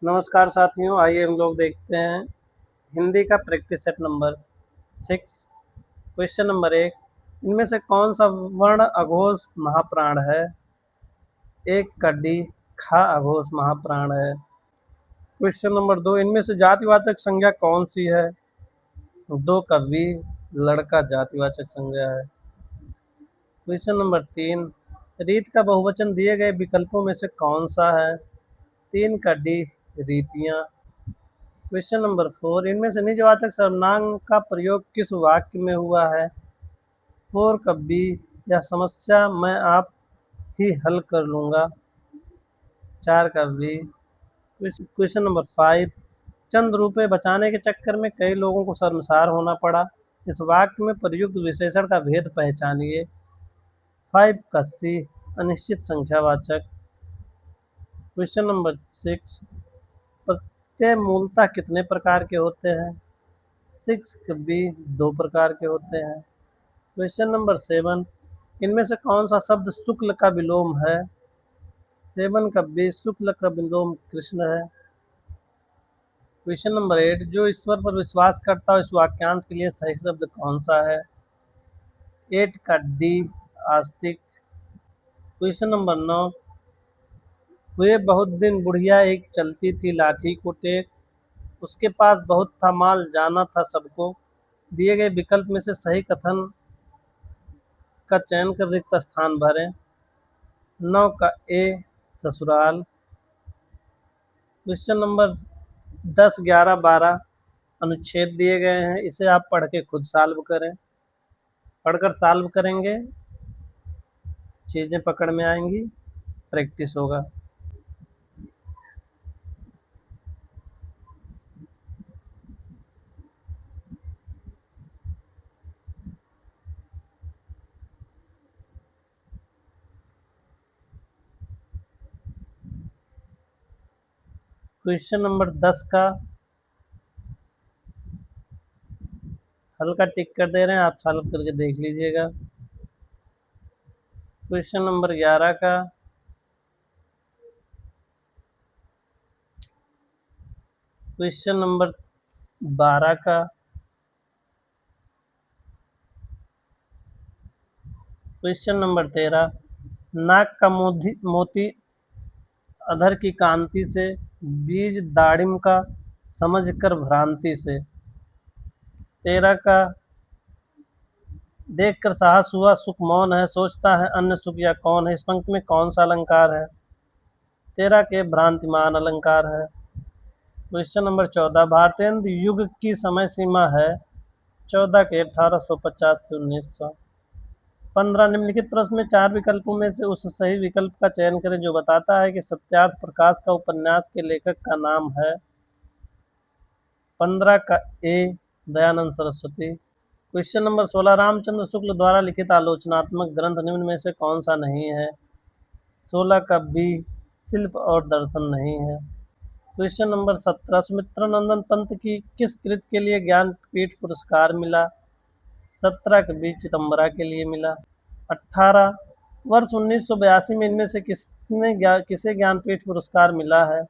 नमस्कार साथियों, आइए हम लोग देखते हैं हिंदी का practice set number 6। Question number 1, इनमें से कौन सा वर्ण अघोष महाप्राण है? एक कड्डी खा अघोष महाप्राण है। क्वेश्चन नंबर 2, इनमें से जातिवाचक संज्ञा कौन सी है? दो कवि लड़का जातिवाचक संज्ञा है। क्वेश्चन नंबर 3, रीत का बहुवचन दिए गए विकल्पों में से कौन सा है? तीन कड्डी रीतियां। क्वेश्चन नंबर 4, इनमें से निजवाचक सर्वनाम का प्रयोग किस वाक्य में हुआ है? फोर कब्बी, यह समस्या मैं आप ही हल कर लूंगा। चार कब्बी। क्वेश्चन नंबर 5, चंद रुपए बचाने के चक्कर में कई लोगों को शर्मसार होना पड़ा। इस वाक्य में प्रयुक्त विशेषण का भेद पहचानिए। 5 का सी, अनिश्चित संख्यावाचक। क्वेश्चन नंबर 6, प्रत्यय मूलतः कितने प्रकार के होते हैं? 6 कभी दो प्रकार के होते हैं। क्वेश्चन नंबर 7, इनमें से कौन सा शब्द शुक्ल का विलोम है? 7 कभी शुक्ल का विलोम कृष्ण है। क्वेश्चन नंबर 8, जो ईश्वर पर विश्वास करता हो इस वाक्यांश के लिए सही शब्द कौन सा है? 8 का डी, आस्तिक। क्वेश्चन नंबर 9, हुए बहुत दिन बुढ़िया एक चलती थी लाठी को टेक, उसके पास बहुत था माल जाना था सबको। दिए गए विकल्प में से सही कथन का चयन कर रिक्त स्थान भरें। 9 का ए, ससुराल। क्वेश्चन नंबर 10, 11, 12 अनुच्छेद दिए गए हैं, इसे आप पढ़ के खुद सॉल्व करें। पढ़कर सॉल्व करेंगे, चीज़ें पकड़ में आएंगी, प्रैक्टिस होगा। क्वेश्चन नंबर 10 का हल्का टिक कर दे रहे हैं, आप सॉल्व करके देख लीजिएगा। क्वेश्चन नंबर 11 का क्वेश्चन नंबर 12 का क्वेश्चन नंबर 13, नाक का मोती अधर की कांति से, बीज दाड़िम का समझ कर भ्रांति से। 13 का, देख कर साहस हुआ सुख मौन है, सोचता है अन्य सुख या कौन है। इस पंक्ति में कौन सा अलंकार है? 13 के भ्रांतिमान अलंकार है। क्वेश्चन नंबर 14, भारतेंदु युग की समय सीमा है? 14 के 1850 से 1900। 15, निम्नलिखित प्रश्न में चार विकल्पों में से उस सही विकल्प का चयन करें जो बताता है कि सत्यार्थ प्रकाश का उपन्यास के लेखक का नाम है। 15 का ए, दयानंद सरस्वती। क्वेश्चन नंबर 16, रामचंद्र शुक्ल द्वारा लिखित आलोचनात्मक ग्रंथ निम्न में से कौन सा नहीं है? 16 का बी, शिल्प और दर्शन नहीं है। क्वेश्चन नंबर 17, सुमित्रा नंदन पंत की किस कृत के लिए ज्ञानपीठ पुरस्कार मिला? 17 का बी, चिदम्बरा के लिए मिला। 18, वर्ष 1982 में इनमें से किसे ज्ञानपीठ पुरस्कार मिला है?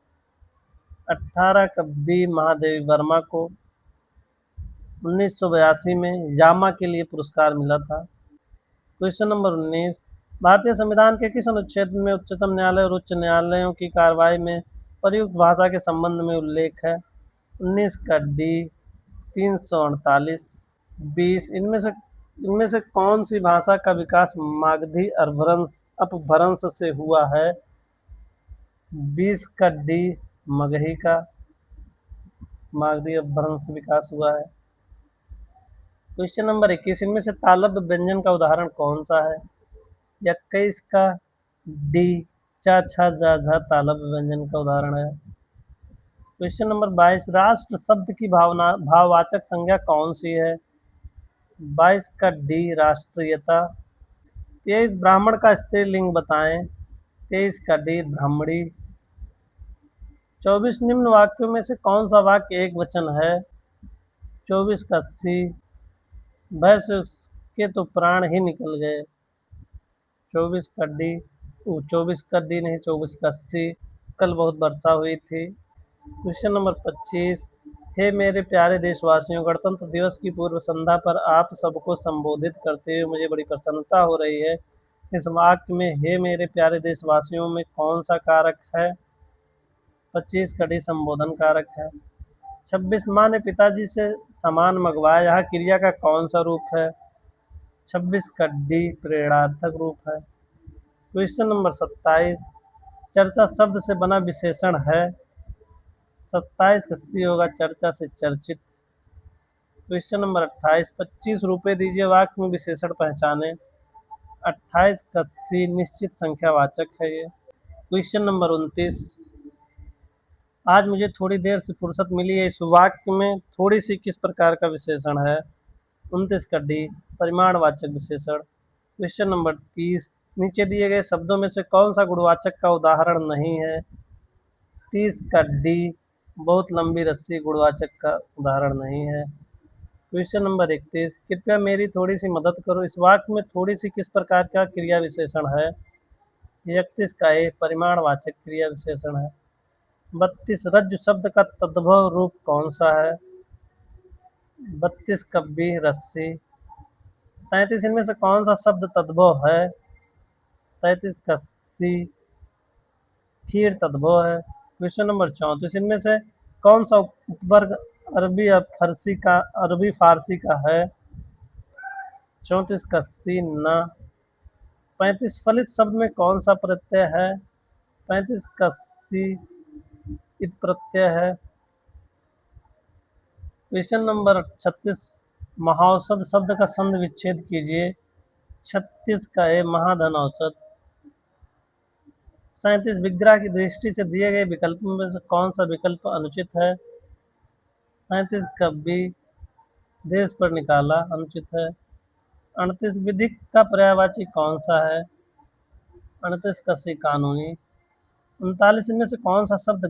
18 का बी, महादेवी वर्मा को 1982 में यामा के लिए पुरस्कार मिला था। क्वेश्चन नंबर 19, भारतीय संविधान के किस अनुच्छेद में उच्चतम न्यायालय और उच्च न्यायालयों की कार्रवाई में प्रयुक्त भाषा के संबंध में उल्लेख है? 19 का डी, 348। 20, इनमें से कौन सी भाषा का विकास मागधी अपभ्रंश से हुआ है? 20 का डी, मगही का मागधी अपभ्रंश से विकास हुआ है। क्वेश्चन नंबर 21, इनमें से तालव्य व्यंजन का उदाहरण कौन सा है? 21 का डी, चा छा जा झा तालव्य व्यंजन का उदाहरण है। क्वेश्चन नंबर 22, राष्ट्र शब्द की भाववाचक संज्ञा कौन सी है? 22 का डी, राष्ट्रीयता। 23, ब्राह्मण का स्त्रीलिंग बताएं। 23 का डी, ब्राह्मणी। 24, निम्न वाक्यों में से कौन सा वाक्य एक वचन है? 24 का सी, भय से उसके तो प्राण ही निकल गए। 24 का डी नहीं, 24 का सी, कल बहुत वर्षा हुई थी। Question number 25। हे मेरे प्यारे देशवासियों, गणतंत्र दिवस की पूर्व संध्या पर आप सबको संबोधित करते हुए मुझे बड़ी प्रसन्नता हो रही है। इस वाक्य में हे मेरे प्यारे देशवासियों में कौन सा कारक है? 25 कड़ी संबोधन कारक है। 26 माँ ने पिताजी से सामान मंगवाया, यह क्रिया का कौन सा रूप है? 26 कड्डी प्रेरणार्थक रूप है। Question number 27। चर्चा शब्द से बना विशेषण है। 27 कस्सी होगा चर्चा से चर्चित। Question number 28। 25 रुपए दीजिए वाक्य में विशेषण पहचाने। 28 कस्सी निश्चित संख्यावाचक है ये। Question number 29। आज मुझे थोड़ी देर से फुर्सत मिली है, इस वाक्य में थोड़ी सी किस प्रकार का विशेषण है? 29 कड्डी परिमाणवाचक विशेषण। Question number 30। नीचे दिए गए शब्दों में से कौन सा गुणवाचक का उदाहरण नहीं है? 30 कड्डी बहुत लंबी रस्सी गुणवाचक का उदाहरण नहीं है। Question number 31। कृपया मेरी थोड़ी सी मदद करो, इस वाक्य में थोड़ी सी किस प्रकार का क्रिया विशेषण है? 31 का ए परिमाणवाचक क्रिया विशेषण है। 32। रज्जु शब्द का तद्भव रूप कौन सा है? 32 कब्बी रस्सी। 33। इनमें से कौन सा शब्द तद्भव है? 33 कस्सी खीर तद्भव है। Question number 34। इनमें से कौन सा उपवर्ग अरबी या अरबी फारसी का है? 34 कस्सी न। 35। फलित शब्द में कौन सा प्रत्यय है? 35 कस्सी इत प्रत्यय है। Question number 36। महाऔषध शब्द का संधि विच्छेद कीजिए। 36 का है महाधन औषध। 37। विग्रह की दृष्टि से दिए गए विकल्पों में से कौन सा विकल्प अनुचित है? 37 का बी देश पर निकाला अनुचित है। 38। विधिक का पर्यायवाची कौन सा है? 38 का सी कानूनी। 39। इनमें से कौन सा शब्द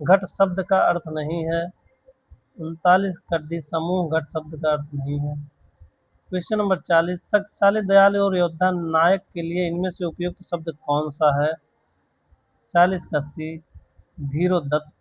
घट शब्द का अर्थ नहीं है? 39 का डी समूह घट शब्द का अर्थ नहीं है। Question number 40। शक्तिशाली दयालु और योद्धा नायक के लिए इनमें से उपयुक्त शब्द कौन सा है? 40 का सी धीरोदत्त।